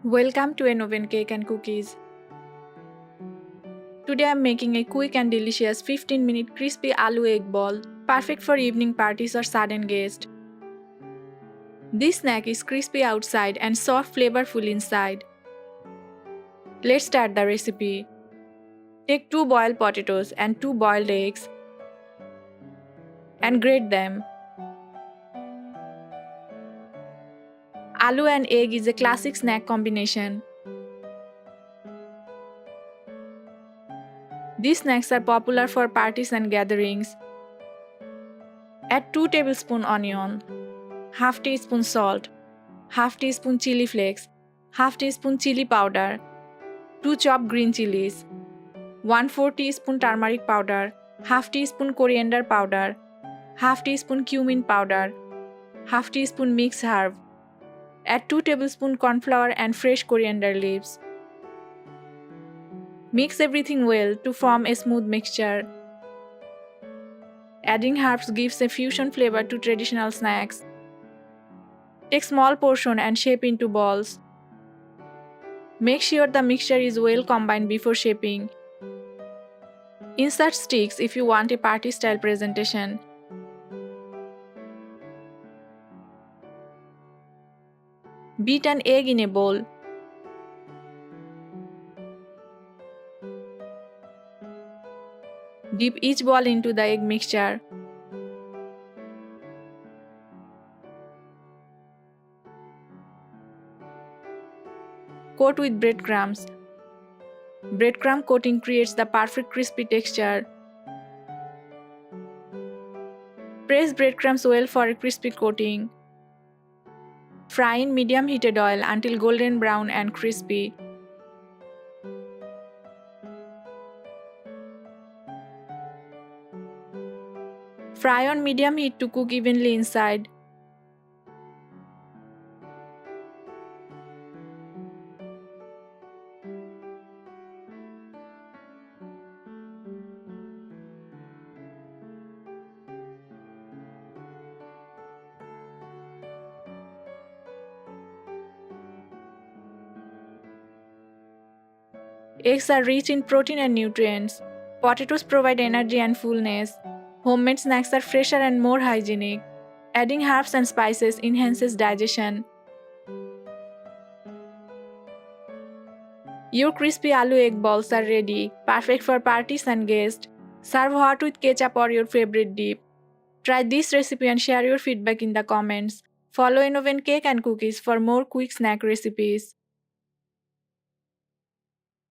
Welcome to An Oven Cake and Cookies. Today I am making a quick and delicious 15-minute crispy aloo egg ball, perfect for evening parties or sudden guests. This snack is crispy outside and soft flavorful inside. Let's start the recipe. Take 2 boiled potatoes and 2 boiled eggs and grate them. Aloo and egg is a classic snack combination. These snacks are popular for parties and gatherings. Add 2 tablespoons onion, half teaspoon salt, half teaspoon chili flakes, half teaspoon chili powder, 2 chopped green chilies, 1/4 teaspoon turmeric powder, half teaspoon coriander powder, half teaspoon cumin powder, half teaspoon mix herb. Add 2 tablespoons cornflour and fresh coriander leaves. Mix everything well to form a smooth mixture. Adding herbs gives a fusion flavor to traditional snacks. Take small portion and shape into balls. Make sure the mixture is well combined before shaping. Insert sticks if you want a party-style presentation. Beat an egg in a bowl. Dip each ball into the egg mixture. Coat with breadcrumbs. Breadcrumb coating creates the perfect crispy texture. Press breadcrumbs well for a crispy coating. Fry in medium heated oil until golden brown and crispy. Fry on medium heat to cook evenly inside. Eggs are rich in protein and nutrients. Potatoes provide energy and fullness. Homemade snacks are fresher and more hygienic. Adding herbs and spices enhances digestion. Your crispy aloo egg balls are ready, perfect for parties and guests. Serve hot with ketchup or your favorite dip. Try this recipe and share your feedback in the comments. Follow An Oven Cake and Cookies for more quick snack recipes.